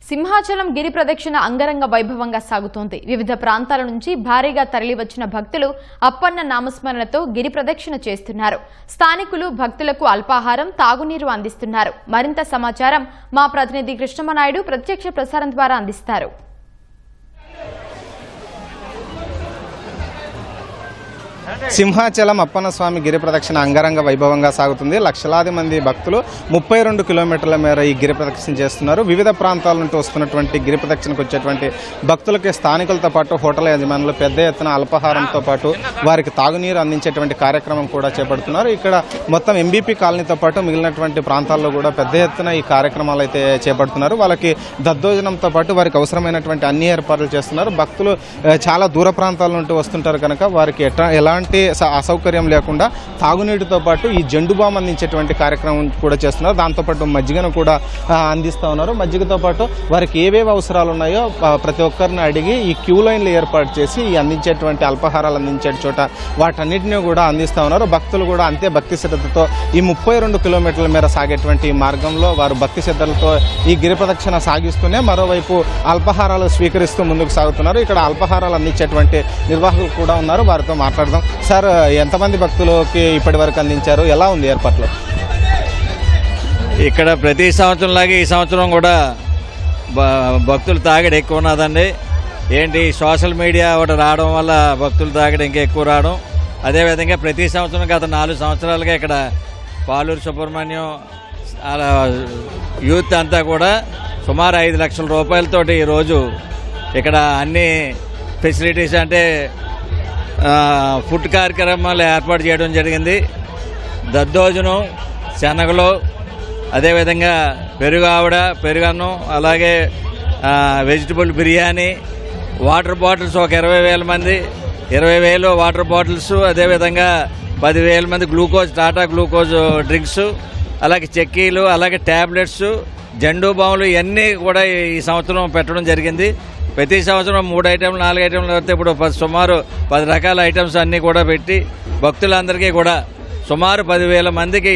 సింహాచలం గిరి ప్రదక్షిణ అంగరంగ వైభవంగా సాగుతోంది. వివిధ ప్రాంతాల నుంచి భారీగా తరలివచ్చిన భక్తులు అప్పన్న నామస్మరణతో గిరి ప్రదక్షిణ చేస్తున్నారు. స్థానికులు భక్తులకు అల్పాహారం, తాగునీరు అందిస్తున్నారు. మరింత సమాచారం మా ప్రతినిధి కృష్ణమనాయుడు ప్రత్యక్ష ప్రసారం ద్వారా అందిస్తారు. సింహాచలం అప్పన్న స్వామి గిరి ప్రదక్షిణ అంగరంగ వైభవంగా సాగుతుంది. లక్షలాది మంది భక్తులు 32 కిలోమీటర్ల మేర ఈ గిరి ప్రదక్షిణ చేస్తున్నారు. వివిధ ప్రాంతాల నుండి వస్తున్నటువంటి గిరి ప్రదక్షిణకు వచ్చేటువంటి భక్తులకి స్థానికులతో పాటు హోటల్ యజమానులు పెద్ద ఎత్తున అల్పాహారంతో పాటు వారికి తాగునీరు అందించేటువంటి కార్యక్రమం కూడా చేపడుతున్నారు. ఇక్కడ మొత్తం ఎంబీపీ కాలనీతో పాటు మిగిలినటువంటి ప్రాంతాల్లో కూడా పెద్ద ఎత్తున ఈ కార్యక్రమాలు అయితే చేపడుతున్నారు. వాళ్ళకి దద్దోజనంతో పాటు వారికి అవసరమైనటువంటి అన్ని ఏర్పాట్లు చేస్తున్నారు. భక్తులు చాలా దూర ప్రాంతాల నుండి వస్తుంటారు కనుక వారికి ఎలాంటి అసౌకర్యం లేకుండా తాగునీటితో పాటు ఈ జెండు బామ్ అందించేటువంటి కార్యక్రమం కూడా చేస్తున్నారు. దాంతోపాటు మజ్జిగను కూడా అందిస్తూ ఉన్నారు. మజ్జిగతో పాటు వారికి ఏవేవి అవసరాలు ఉన్నాయో ప్రతి ఒక్కరిని అడిగి ఈ క్యూ లైన్లు ఏర్పాటు చేసి ఈ అందించేటువంటి అల్పాహారాలు అందించే చోట వాటన్నిటిని కూడా అందిస్తూ ఉన్నారు. భక్తులు కూడా అంతే భక్తి శ్రద్ధతో ఈ 32 కిలోమీటర్ల మేర సాగేటువంటి మార్గంలో వారు భక్తి శ్రద్ధలతో ఈ గిరి ప్రదక్షిణ సాగిస్తూనే మరోవైపు అల్పాహారాలు స్వీకరిస్తూ ముందుకు సాగుతున్నారు. ఇక్కడ అల్పాహారాలు అందించేటువంటి నిర్వాహకులు కూడా ఉన్నారు. వారితో మాట్లాడదాం. సార్, ఎంతమంది భక్తులకి ఇప్పటి వరకు అందించారు? ఎలా ఉంది ఏర్పాట్లు? ఇక్కడ ప్రతి సంవత్సరంలాగే ఈ సంవత్సరం కూడా భక్తులు తాగడం ఎక్కువ ఉన్నదండి. ఏంటి, సోషల్ మీడియా ఒకటి రావడం వల్ల భక్తులు తాగడం ఇంకా ఎక్కువ రావడం. అదేవిధంగా ప్రతి సంవత్సరం గత 4 సంవత్సరాలుగా ఇక్కడ పాలూరు సుబ్రహ్మణ్యం యూత్ అంతా కూడా సుమారు 5 లక్షల రూపాయలతోటి ఈరోజు ఇక్కడ అన్ని ఫెసిలిటీస్ అంటే ఫుడ్ కార్యక్రమాలు ఏర్పాటు చేయడం జరిగింది. దద్దోజనం, శనగలు, అదేవిధంగా పెరుగు ఆవిడ, పెరుగన్నం, అలాగే వెజిటబుల్ బిర్యానీ, వాటర్ బాటిల్స్ ఒక 20,000 మంది 20,000 వాటర్ బాటిల్స్, అదేవిధంగా 10,000 మంది గ్లూకోజ్, టాటా గ్లూకోజ్ డ్రింక్స్, అలాగే చెక్కీలు, అలాగే ట్యాబ్లెట్స్, జెండు బాములు ఇవన్నీ కూడా ఈ సంవత్సరం పెట్టడం జరిగింది. ప్రతి సంవత్సరం 3 ఐటెంలు 4 ఐటెంలు వస్తే ఇప్పుడు సుమారు 10 రకాల ఐటమ్స్ అన్నీ కూడా పెట్టి భక్తులందరికీ కూడా సుమారు 10,000 మందికి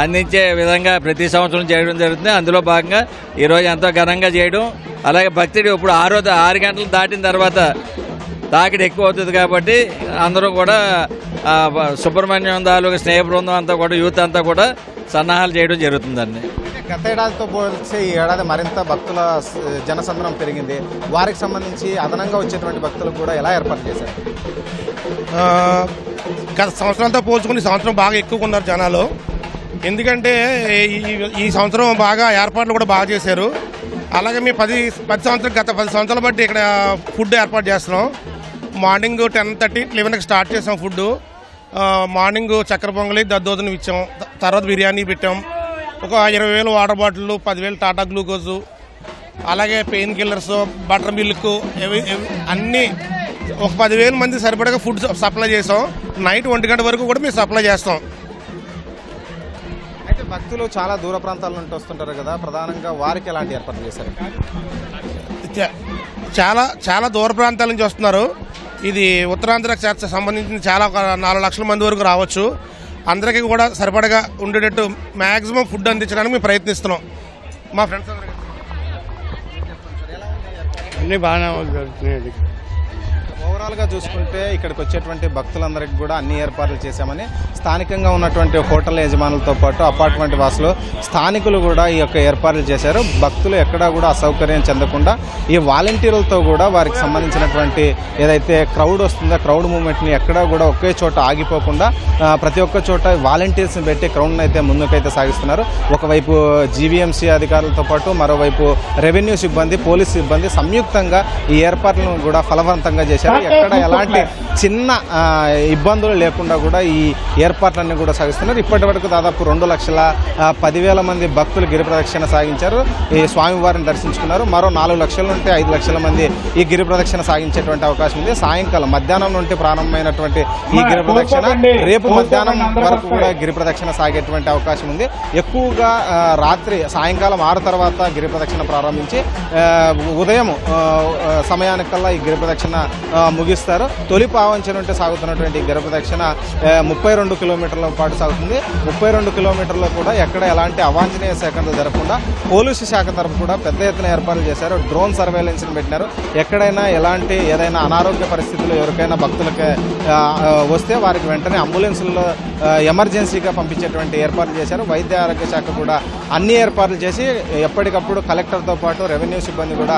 అందించే విధంగా ప్రతి సంవత్సరం చేయడం జరుగుతుంది. అందులో భాగంగా ఈరోజు ఎంతో ఘనంగా చేయడం. అలాగే భక్తుడు ఇప్పుడు 6 గంటలు దాటిన తర్వాత తాకిడి ఎక్కువ అవుతుంది కాబట్టి అందరూ కూడా సుబ్రహ్మణ్యం తాలూకు స్నేహ బృందం అంతా కూడా యూత్ అంతా కూడా సన్నాహాలు చేయడం జరుగుతుందండి. గత ఏడాదితో పోల్చి ఈ ఏడాది మరింత భక్తుల జనసంద్రం పెరిగింది. వారికి సంబంధించి అదనంగా వచ్చేటువంటి భక్తులకు కూడా ఎలా ఏర్పాటు చేశారు? గత సంవత్సరాలతో పోల్చుకుని సంవత్సరం బాగా ఎక్కువ ఉన్నారు జనాలు. ఎందుకంటే ఈ సంవత్సరం బాగా ఏర్పాట్లు కూడా బాగా చేశారు. అలాగే మేము 10 సంవత్సరాల బట్టి ఇక్కడ ఫుడ్ ఏర్పాటు చేస్తున్నాం. మార్నింగ్ 10:30, 11కి స్టార్ట్ చేసాం ఫుడ్. మార్నింగ్ చక్కెర పొంగలి, దద్దోజనం ఇచ్చాం. తర్వాత బిర్యానీ పెట్టాం. ఒక 20,000 వాటర్ బాటిల్, 10,000 టాటా గ్లూకోజు, అలాగే పెయిన్ కిల్లర్స్, బటర్ మిల్క్, అన్నీ ఒక 10,000 మంది సరిపడగా ఫుడ్ సప్లై చేసాం. నైట్ 1 గంట వరకు కూడా మేము సప్లై చేస్తాం. అయితే భక్తులు చాలా దూర ప్రాంతాల నుండి వస్తుంటారు కదా, ప్రధానంగా వారికి ఎలాంటి ఏర్పాట్లు చేశారు? చాలా దూర ప్రాంతాల నుంచి వస్తున్నారు. ఇది ఉత్తరాంధ్రకు సంబంధించిన చాలా 4 లక్షల మంది వరకు రావచ్చు. అందరికీ కూడా సరిపడగా ఉండేటట్టు మ్యాక్సిమం ఫుడ్ అందించడానికి మేము ప్రయత్నిస్తున్నాం. మా ఫ్రెండ్స్ అన్నీ బాగానే జరుగుతున్నాయి. ఓవరాల్గా చూసుకుంటే ఇక్కడికి వచ్చేటువంటి భక్తులందరికీ కూడా అన్ని ఏర్పాట్లు చేశామని స్థానికంగా ఉన్నటువంటి హోటల్ యజమానులతో పాటు అపార్ట్మెంట్ వాసులు, స్థానికులు కూడా ఈ యొక్క ఏర్పాట్లు చేశారు. భక్తులు ఎక్కడా కూడా అసౌకర్యం చెందకుండా ఈ వాలంటీర్లతో కూడా వారికి సంబంధించినటువంటి ఏదైతే క్రౌడ్ వస్తుందో క్రౌడ్ మూవ్మెంట్ని ఎక్కడా కూడా ఒకే చోట ఆగిపోకుండా ప్రతి ఒక్క చోట వాలంటీర్స్ని పెట్టి క్రౌడ్ని అయితే ముందుకైతే సాగిస్తున్నారు. ఒకవైపు జీవీఎంసీ అధికారులతో పాటు మరోవైపు రెవెన్యూ సిబ్బంది, పోలీస్ సిబ్బంది సంయుక్తంగా ఈ ఏర్పాట్లను కూడా ఫలవంతంగా చేశారు. ఎక్కడ ఎలాంటి చిన్న ఇబ్బందులు లేకుండా కూడా ఈ ఏర్పాట్లన్నీ కూడా సాగిస్తున్నారు. ఇప్పటి వరకు దాదాపు 2,10,000 మంది భక్తులు గిరి ప్రదక్షిణ సాగించారు. ఈ స్వామివారిని దర్శించుకున్నారు. మరో 4 లక్షల నుండి 5 లక్షల మంది ఈ గిరి ప్రదక్షిణ సాగించేటువంటి అవకాశం ఉంది. సాయంకాలం మధ్యాహ్నం నుండి ప్రారంభమైనటువంటి ఈ గిరి ప్రదక్షిణ రేపు మధ్యాహ్నం వరకు కూడా గిరి ప్రదక్షిణ సాగేటువంటి అవకాశం ఉంది. ఎక్కువగా రాత్రి సాయంకాలం 6 తర్వాత గిరి ప్రదక్షిణ ప్రారంభించి ఉదయం సమయానికల్లా ఈ గిరి ప్రదక్షిణ ముగిస్తారు. తొలి పావంచన నుండి సాగుతున్నటువంటి ఈ గిరి ప్రదక్షిణ 32 కిలోమీటర్ల పాటు సాగుతుంది. 32 కిలోమీటర్లో కూడా ఎక్కడ ఎలాంటి అవాంఛనీయ శాఖలు జరగకుండా పోలీసు శాఖ తరఫు కూడా పెద్ద ఎత్తున ఏర్పాట్లు చేశారు. డ్రోన్ సర్వేలెన్స్ని పెట్టినారు. ఎక్కడైనా ఏదైనా అనారోగ్య పరిస్థితులు ఎవరికైనా భక్తులకి వస్తే వారికి వెంటనే అంబులెన్సుల్లో ఎమర్జెన్సీగా పంపించేటువంటి ఏర్పాట్లు చేశారు. వైద్య ఆరోగ్య శాఖ కూడా అన్ని ఏర్పాట్లు చేసి ఎప్పటికప్పుడు కలెక్టర్తో పాటు రెవెన్యూ సిబ్బంది కూడా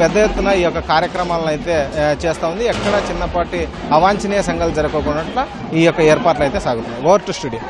పెద్ద ఎత్తున ఈ యొక్క కార్యక్రమాలను అయితే చేస్తూ ఉంది. ఎక్కడ చిన్నపాటి అవాంఛనీయ సంఘాలు జరగకుండా ఈ యొక్క ఏర్పాట్లు అయితే సాగుతున్నాయి. Over to studio.